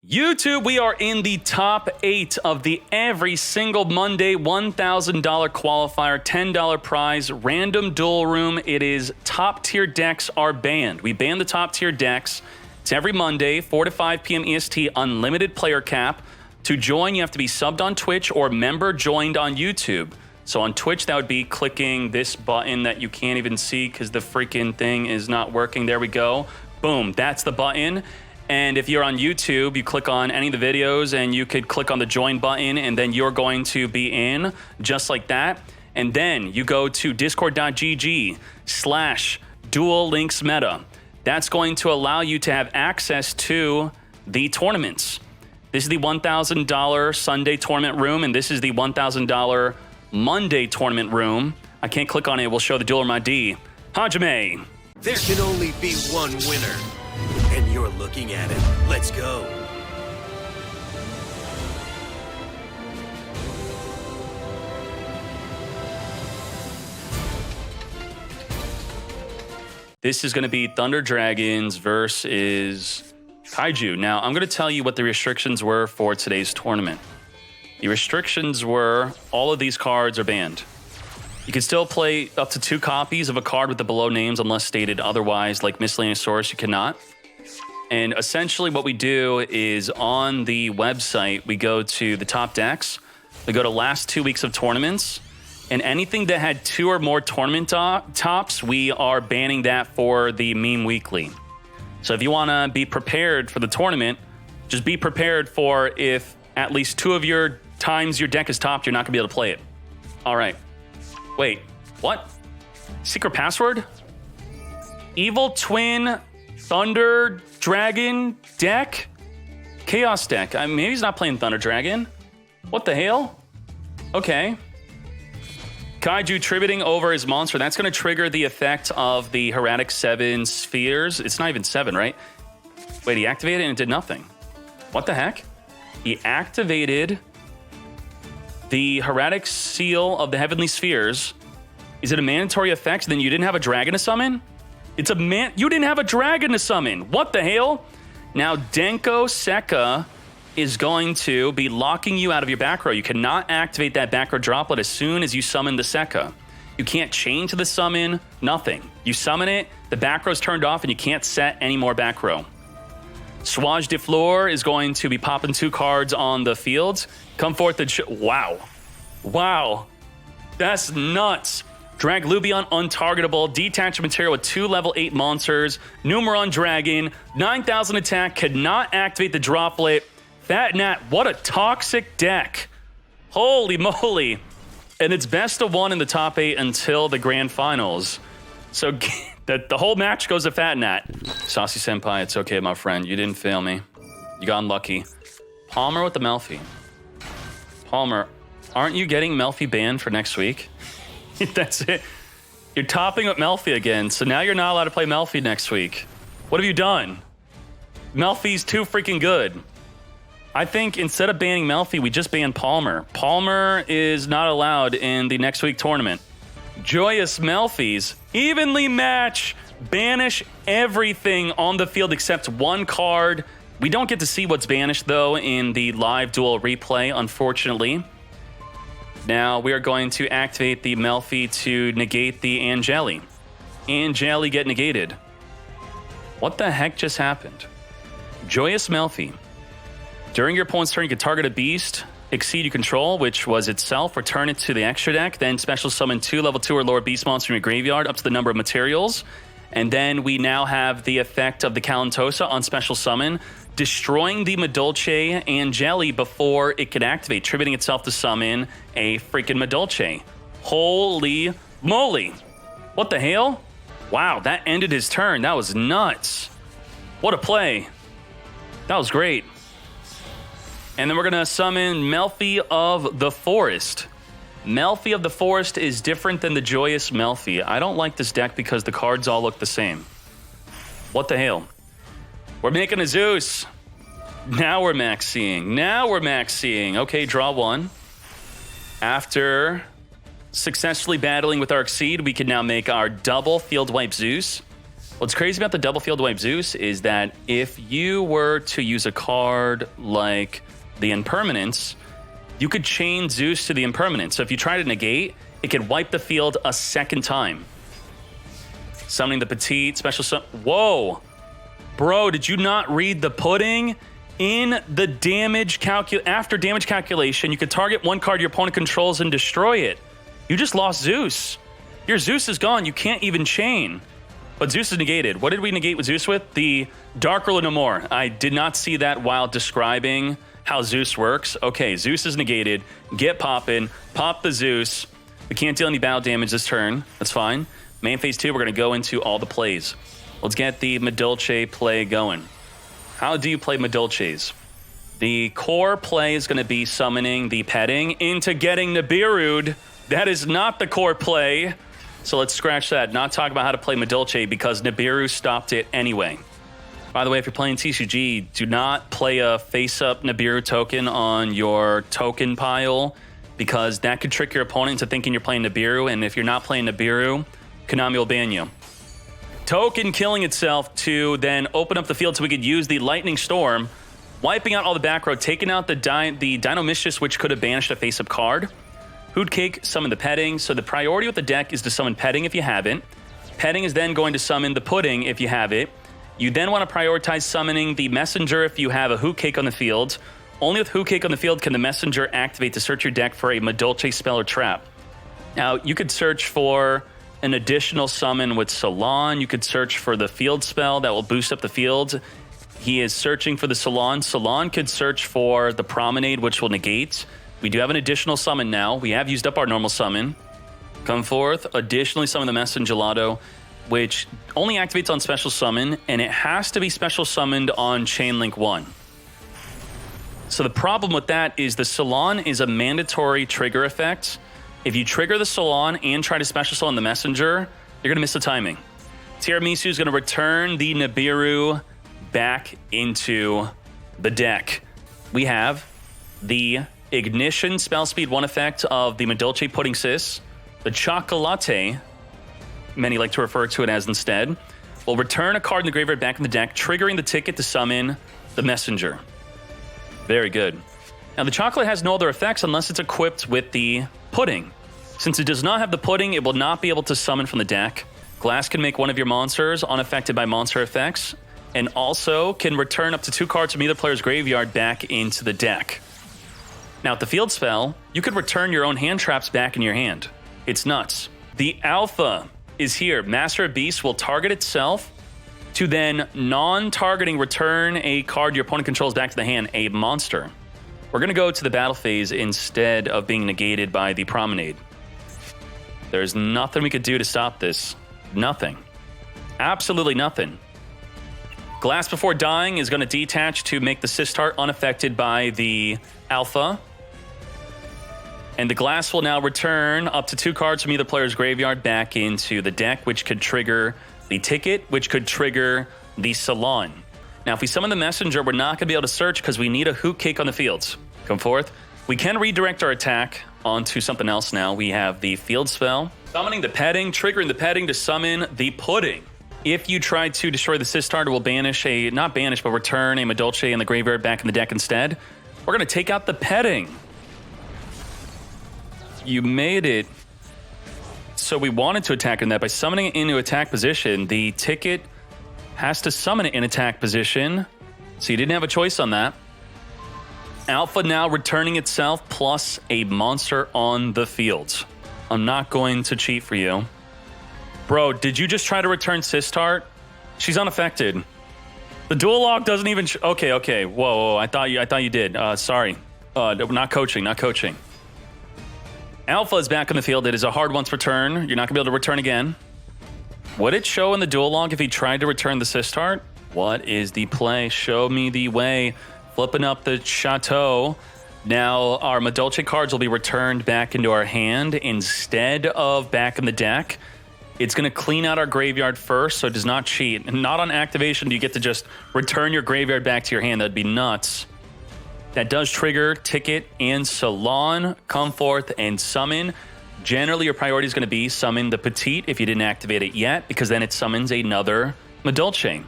YouTube, we are in the top 8 of the every single Monday $1,000 qualifier, $10 prize, random duel room. It is top tier decks are banned. We ban the top tier decks. It's every Monday, 4 to 5 p.m. EST, unlimited player cap. To join, you have to be subbed on Twitch or member joined on YouTube. So on Twitch, that would be clicking this button that you can't even see because the freaking thing is not working. There we go. Boom, that's the button. And if you're on YouTube, you click on any of the videos and you could click on the join button and then you're going to be in just like that. And then you go to discord.gg/duellinksmeta. That's going to allow you to have access to the tournaments. This is the $1,000 Sunday tournament room, and this is the $1,000 Monday tournament room. I can't click on it. We'll show the dueler ID. Hajime. There can only be one winner. And you're looking at it. Let's go. This is going to be Thunder Dragons versus Kaiju. Now, I'm going to tell you what the restrictions were for today's tournament. The restrictions were all of these cards are banned. You can still play up to 2 copies of a card with the below names unless stated otherwise, like Miscellaneous Source, you cannot. And essentially what we do is on the website, we go to the top decks, we go to last 2 weeks of tournaments, and anything that had 2 or more tournament tops, we are banning that for the meme weekly. So if you want to be prepared for the tournament, just be prepared for if at least 2 of your times your deck is topped, you're not going to be able to play it. All right. Wait, what? Secret password? Evil Twin Thunder Dragon deck? Chaos deck. Maybe he's not playing Thunder Dragon. What the hell? Okay. Kaiju tributing over his monster. That's going to trigger the effect of the Heretic 7 spheres. It's not even 7, right? Wait, he activated and it did nothing. What the heck? He activated the Heretic seal of the Heavenly Spheres. Is it a mandatory effect? Then you didn't have a dragon to summon? It's a you didn't have a dragon to summon. What the hell? Now, Denko Sekka is going to be locking you out of your back row. You cannot activate that back row droplet as soon as you summon the Sekka. You can't change the summon, nothing. You summon it, the back row's turned off, and you can't set any more back row. Swage de Fleur is going to be popping 2 cards on the field. Come forth and wow. Wow. That's nuts. Drag Lubion untargetable, detach material with 2 level 8 monsters, Numeron Dragon, 9,000 attack, cannot activate the droplet. Fat Nat, what a toxic deck. Holy moly. And it's best of 1 in the top 8 until the grand finals. So the whole match goes to Fat Nat. Saucy Senpai, it's okay, my friend. You didn't fail me. You got unlucky. Palmer with the Melffy. Palmer, aren't you getting Melffy banned for next week? That's it. You're topping with Melffy again, so now you're not allowed to play Melffy next week. What have you done? Melffy's too freaking good. I think instead of banning Melffy, we just ban Palmer. Palmer is not allowed in the next week tournament. Joyous Melffys, evenly match, banish everything on the field except 1 card. We don't get to see what's banished, though, in the live duel replay, unfortunately. Now, we are going to activate the Melffy to negate the Angeli. Angeli get negated. What the heck just happened? Joyous Melffy. During your opponent's turn, you can target a beast, exceed you control, which was itself, return it to the extra deck, then special summon 2 level 2 or lower beast monsters from your graveyard up to the number of materials. And then we now have the effect of the Kalantosa on special summon, destroying the Madolche Angeli before it could activate, tributing itself to summon a freaking Madolche. Holy moly. What the hell? Wow, that ended his turn. That was nuts. What a play. That was great. And then we're going to summon Melffy of the Forest. Melffy of the Forest is different than the Joyous Melffy. I don't like this deck because the cards all look the same. What the hell? We're making a Zeus. Now we're maxing. Okay, draw 1. After successfully battling with our Exceed, we can now make our double field wipe Zeus. What's crazy about the double field wipe Zeus is that if you were to use a card like the Impermanence, you could chain Zeus to the Impermanence. So if you try to negate, it could wipe the field a second time. Summoning the Petite, special whoa! Bro, did you not read the pudding? In the damage after damage calculation, you could target one card your opponent controls and destroy it. You just lost Zeus. Your Zeus is gone. You can't even chain. But Zeus is negated. What did we negate with Zeus with? The Dark Ruler no more. I did not see that while describing how Zeus works. Okay, Zeus is negated. Get poppin'. Pop the Zeus. We can't deal any battle damage this turn. That's fine. Main phase 2, we're going to go into all the plays. Let's get the Madolche play going. How do you play Madolches? The core play is going to be summoning the petting into getting Nibiru'd. That is not the core play. So let's scratch that. Not talk about how to play Madolche because Nibiru stopped it anyway. By the way, if you're playing TCG, do not play a face-up Nibiru token on your token pile because that could trick your opponent into thinking you're playing Nibiru, and if you're not playing Nibiru, Konami will ban you. Token killing itself to then open up the field so we could use the Lightning Storm, wiping out all the back row, taking out the Dino Mistress, which could have banished a face-up card. Hoot Cake, summon the Petting. So the priority with the deck is to summon Petting if you haven't. Petting is then going to summon the Pudding if you have it. You then want to prioritize summoning the Messenger if you have a Hoot Cake on the field. Only with Hoot Cake on the field can the Messenger activate to search your deck for a Madolche spell or trap. Now, you could search for an additional summon with Salon. You could search for the field spell that will boost up the field. He is searching for the Salon. Salon could search for the Promenade, which will negate. We do have an additional summon now. We have used up our normal summon. Come forth. Additionally, summon the Messenger Gelato, which only activates on special summon, and it has to be special summoned on Chainlink 1. So the problem with that is the Salon is a mandatory trigger effect. If you trigger the Salon and try to special summon the Messenger, you're going to miss the timing. Tiramisu is going to return the Nibiru back into the deck. We have the Ignition spell speed 1 effect of the Madolche Pudding Sis. The Chocolate, many like to refer to it as instead, will return a card in the graveyard back in the deck, triggering the ticket to summon the Messenger. Very good. Now the Chocolate has no other effects unless it's equipped with the Pudding. Since it does not have the Pudding, it will not be able to summon from the deck. Glass can make one of your monsters unaffected by monster effects, and also can return up to 2 cards from either player's graveyard back into the deck. Now, with the field spell, you could return your own hand traps back in your hand. It's nuts. The Alpha is here. Master of Beasts will target itself to then non-targeting return a card your opponent controls back to the hand, a monster. We're going to go to the battle phase instead of being negated by the Promenade. There's nothing we could do to stop this. Nothing. Absolutely nothing. Glass Before Dying is going to detach to make the Sistart unaffected by the Alpha. And the Glass will now return up to 2 cards from either player's graveyard back into the deck, which could trigger the Ticket, which could trigger the Salon. Now, if we summon the Messenger, we're not going to be able to search because we need a Hoot Cake on the fields. Come forth. We can redirect our attack onto something else now. We have the Field Spell. Summoning the Petting, triggering the Petting to summon the Pudding. If you try to destroy the Sistart, it will banish not banish, but return a Madolche in the graveyard back in the deck instead. We're going to take out the Petting. You made it so we wanted to attack in that by summoning it into attack position. The Ticket has to summon it in attack position, so you didn't have a choice on that. Alpha now returning itself plus a monster on the field. I'm not going to cheat for you. Bro, did you just try to return Sistart? She's unaffected. The dual log doesn't even... Okay. Whoa. I thought you did. Sorry. Not coaching. Alpha is back on the field. It is a hard once return. You're not going to be able to return again. Would it show in the dual log if he tried to return the Sistart? What is the play? Show me the way. Flipping up the Chateau. Now our Madolche cards will be returned back into our hand instead of back in the deck. It's going to clean out our graveyard first, so it does not cheat. And not on activation do you get to just return your graveyard back to your hand. That'd be nuts. That does trigger Ticket and Salon. Come forth and summon. Generally, your priority is going to be summon the Petite if you didn't activate it yet, because then it summons another Madolche.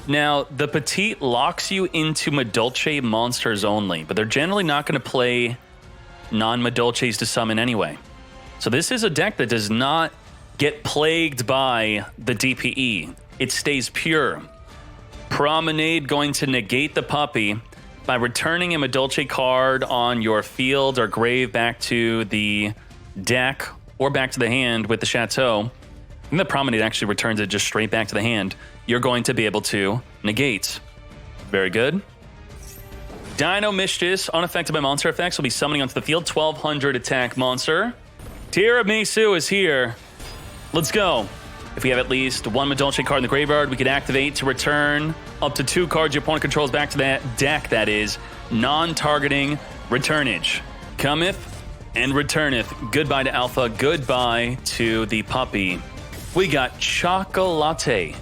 Now, the Petite locks you into Madolche monsters only, but they're generally not going to play non-Madolches to summon anyway. So this is a deck that does not get plagued by the DPE. It stays pure. Promenade going to negate the puppy by returning a Madolche card on your field or grave back to the deck or back to the hand with the Chateau. And the Promenade actually returns it just straight back to the hand. You're going to be able to negate. Very good. Dino Mistress, unaffected by monster effects, will be summoning onto the field. 1200 attack monster. Tiramisu is here. Let's go. If we have at least one Madolche card in the graveyard, we can activate to return up to 2 cards your opponent controls back to that deck. That is non-targeting returnage. Cometh and returneth. Goodbye to Alpha. Goodbye to the puppy. We got Chocolate.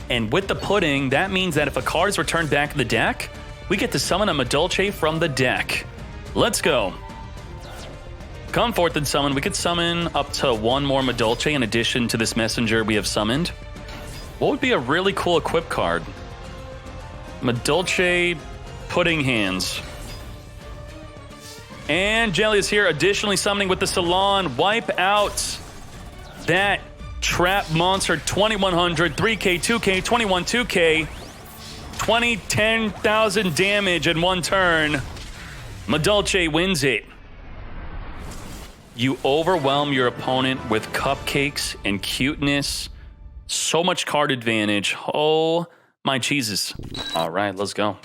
And with the pudding, that means that if a card is returned back to the deck, we get to summon a Madolche from the deck. Let's go. Come forth and summon. We could summon up to 1 more Madolche in addition to this messenger we have summoned. What would be a really cool equip card? Madolche Pudding Hands. And Jelly is here, additionally summoning with the Salon. Wipe out that Trap Monster. 2100, 3K, 2K, 21, 2K. 10,000 damage in 1 turn. Madolche wins it. You overwhelm your opponent with cupcakes and cuteness. So much card advantage. Oh my cheeses. All right, let's go.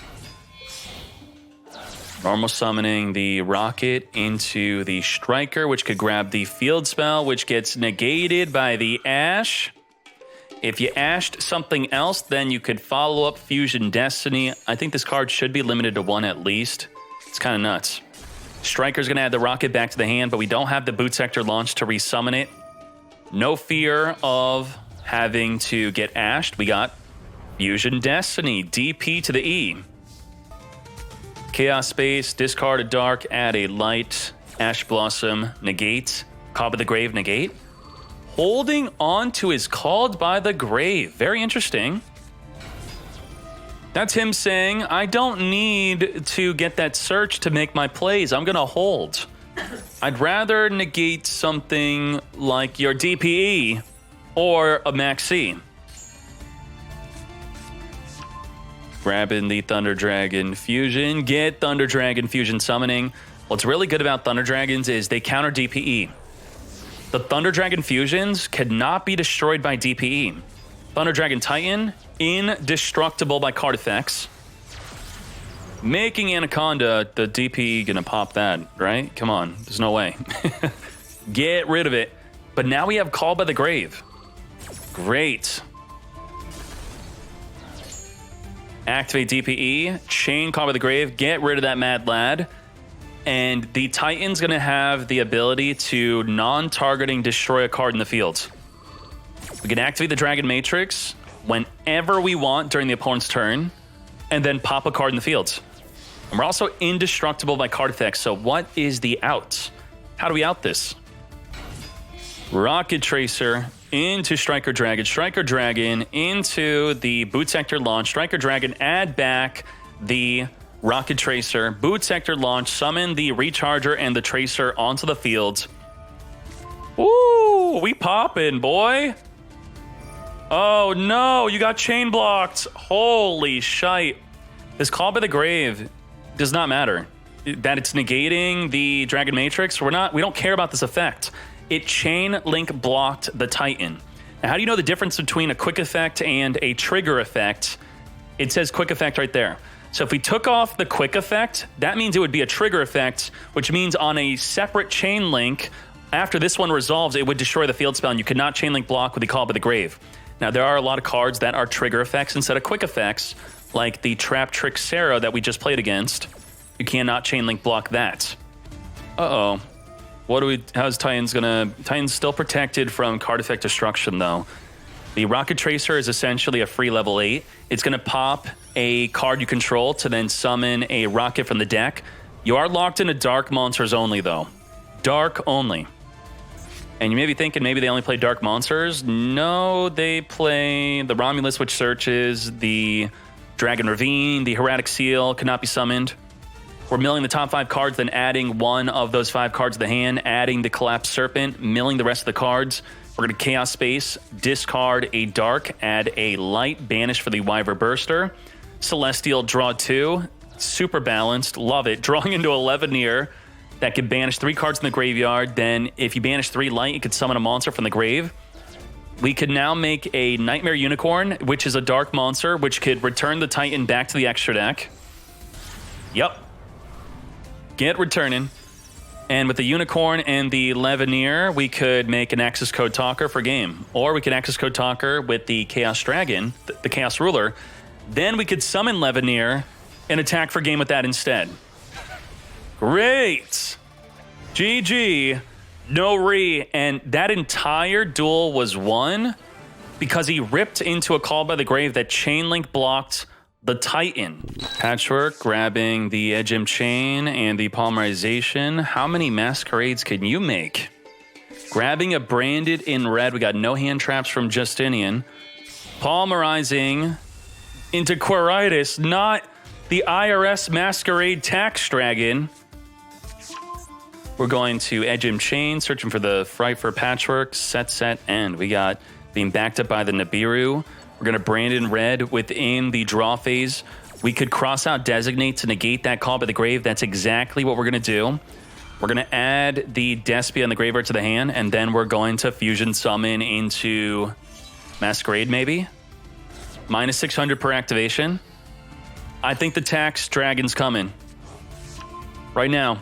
Normal summoning the Rocket into the Striker, which could grab the field spell, which gets negated by the Ash. If you ashed something else, then you could follow up Fusion Destiny. I think this card should be limited to 1 at least. It's kind of nuts. Striker's going to add the Rocket back to the hand, but we don't have the Boot Sector launch to resummon it. No fear of having to get ashed. We got Fusion Destiny, DP to the E. Chaos Space, discard a dark, add a light, Ash Blossom, negate, Call of the Grave, negate. Holding on to his Called by the Grave. Very interesting. That's him saying, I don't need to get that search to make my plays. I'm going to hold. I'd rather negate something like your DPE or a Maxi. Grabbing the Thunder Dragon Fusion. Get Thunder Dragon Fusion summoning. What's really good about Thunder Dragons is they counter DPE. The Thunder Dragon Fusions cannot be destroyed by DPE. Thunder Dragon Titan, indestructible by card effects. Making Anaconda, the DPE gonna pop that, right? Come on, there's no way. Get rid of it. But now we have Call by the Grave. Great. Activate DPE, chain Call by the Grave, get rid of that Mad Lad. And the Titan's going to have the ability to non-targeting destroy a card in the field. We can activate the Dragon Matrix whenever we want during the opponent's turn, and then pop a card in the field. And we're also indestructible by card effects, so what is the out? How do we out this? Rocket Tracer into Striker Dragon into the Boot Sector launch, Striker Dragon, add back the Rocket Tracer, Boot Sector launch, summon the Recharger and the Tracer onto the field. Ooh, we poppin', boy. Oh no, you got chain blocked. Holy shite. This Call by the Grave does not matter. That it's negating the Dragon Matrix, we don't care about this effect. It chain link blocked the Titan. Now, how do you know the difference between a quick effect and a trigger effect? It says quick effect right there. So if we took off the quick effect, that means it would be a trigger effect, which means on a separate chain link, after this one resolves, it would destroy the field spell, and you could not chain link block with the Call by the Grave. Now, there are a lot of cards that are trigger effects instead of quick effects, like the Trap Trick Sarah that we just played against. You cannot chain link block that. Uh-oh. How's Titan's Titan's still protected from card effect destruction, though. The Rocket Tracer is essentially a free level 8. It's going to pop a card you control to then summon a Rocket from the deck. You are locked into Dark monsters only, though. Dark only. And you may be thinking maybe they only play Dark Monsters. No, they play the Romulus, which searches, the Dragon Ravine, the Hieratic Seal, cannot be summoned. We're milling the top 5 cards, then adding one of those 5 cards to the hand, adding the Collapsed Serpent, milling the rest of the cards. We're going to Chaos Space, discard a Dark, add a Light, banish for the Wyver Burster. Celestial, draw 2. Super balanced, love it. Drawing into a Levineer that could banish 3 cards in the graveyard. Then if you banish 3 light, you could summon a monster from the grave. We could now make a Nightmare Unicorn, which is a dark monster, which could return the Titan back to the extra deck. Yep. Get returning. And with the Unicorn and the Levineer, we could make an Access Code Talker for game. Or we could Access Code Talker with the Chaos Dragon, the Chaos Ruler. Then we could summon Levineer and attack for game with that instead. Great. GG. No re. And that entire duel was won because he ripped into a Call by the Grave that chain link blocked the Titan. Patchwork, grabbing the Edgem Chain and the Polymerization. How many Masquerades can you make? Grabbing a Branded in red. We got no hand traps from Justinian. Polymerizing into Quiritis, not the IRS Masquerade Tax Dragon. We're going to Edgem Chain, searching for the Fright for Patchwork, set, end. We got being backed up by the Nibiru. We're going to Brandon red within the draw phase. We could cross out Designate to negate that Call by the Grave. That's exactly what we're going to do. We're going to add the Despia and the Graveyard to the hand, and then we're going to Fusion Summon into Masquerade, maybe. Minus 600 per activation. I think the Tax Dragon's coming. Right now.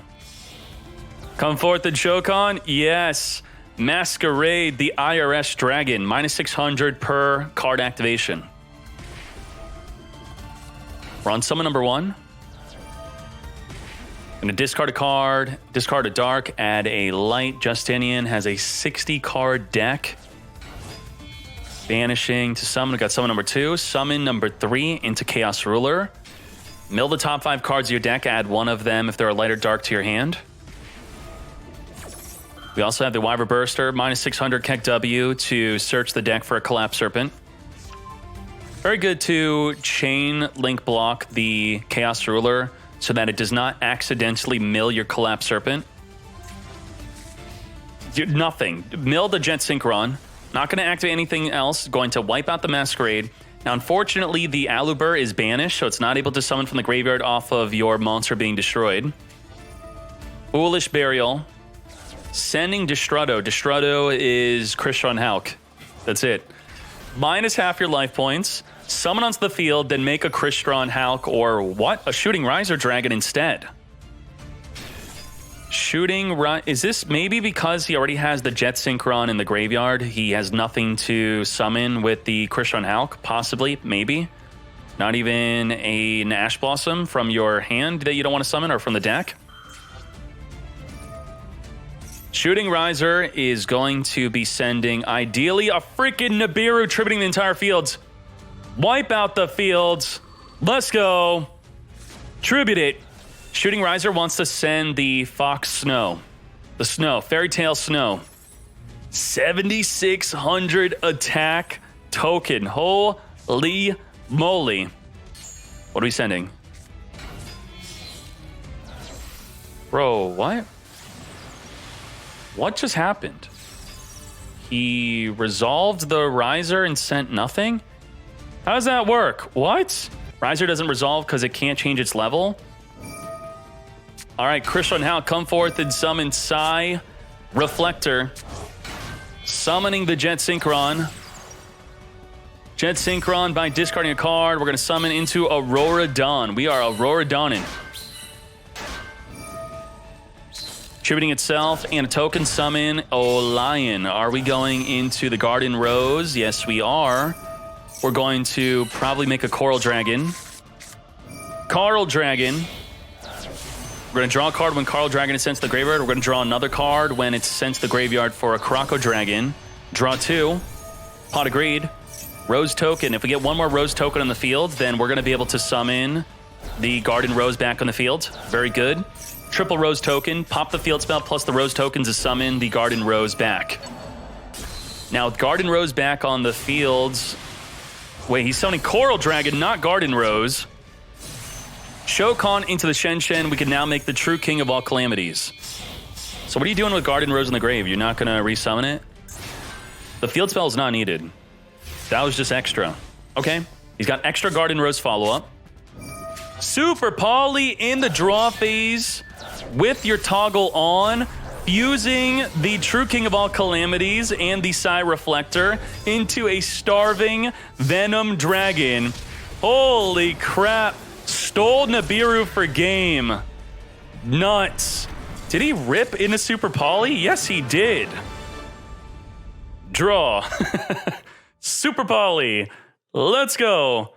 Come forth the Chocon? Yes. Masquerade, the IRS Dragon. Minus 600 per card activation. We're on summon number 1. Gonna discard a card, discard a dark, add a light. Justinian has a 60-card deck. Banishing to summon. We got summon number 2. Summon number 3 into Chaos Ruler. Mill the top 5 cards of your deck. Add one of them if they're a light or dark to your hand. We also have the Wyver Burster, minus 600 Keck W to search the deck for a Collapsed Serpent. Very good to chain link block the Chaos Ruler so that it does not accidentally mill your Collapsed Serpent. Nothing. Mill the Jet Synchron. Not going to activate anything else. Going to wipe out the Masquerade. Now, unfortunately, the Alubur is banished, so it's not able to summon from the graveyard off of your monster being destroyed. Foolish Burial. Sending Destrudo. Destrudo is Christian Hauk. That's it. Minus half your life points. Summon onto the field, then make a Christian Hauk or what? A Shooting Riser Dragon instead. Is this maybe because he already has the Jet Synchron in the graveyard? He has nothing to summon with the Christian Hauk? Possibly, maybe. Not even an Ash Blossom from your hand that you don't want to summon or from the deck? Shooting Riser is going to be sending, ideally, a freaking Nibiru tributing the entire field. Wipe out the fields. Let's go. Tribute it. Shooting Riser wants to send the Fox Snow. The Snow. Fairy Tale Snow. 7,600 attack token. Holy moly. What are we sending? Bro, what? What just happened? He resolved the Riser and sent nothing? How does that work? What? Riser doesn't resolve because it can't change its level? All right, Christian Hauk, come forth and summon Psy Reflector. Summoning the Jet Synchron. Jet Synchron by discarding a card. We're going to summon into Aurora Dawn. We are Aurora Dawning. Tributing itself and a token summon Olion. Are we going into the Garden Rose? Yes, we are. We're going to probably make a Coral Dragon. Coral Dragon. We're going to draw a card when Coral Dragon is sent to the graveyard. We're going to draw another card when it's sent to the graveyard for a Croco Dragon. Draw 2. Pot of Greed. Rose token. If we get one more Rose token on the field, then we're going to be able to summon the Garden Rose back on the field. Very good. Triple Rose token. Pop the field spell plus the Rose tokens to summon the Garden Rose back. Now, with Garden Rose back on the field... Wait, he's summoning Coral Dragon, not Garden Rose. Shokan into the Shen Shen. We can now make the true king of all calamities. So what are you doing with Garden Rose in the grave? You're not going to resummon it? The field spell is not needed. That was just extra. Okay. He's got extra Garden Rose follow-up. Super Poly in the draw phase with your toggle on, fusing the True King of all calamities and the Psy Reflector into a starving Venom Dragon. Holy crap. Stole Nibiru for game. Nuts. Did he rip into Super Poly? Yes, he did. Draw. Super Poly. Let's go.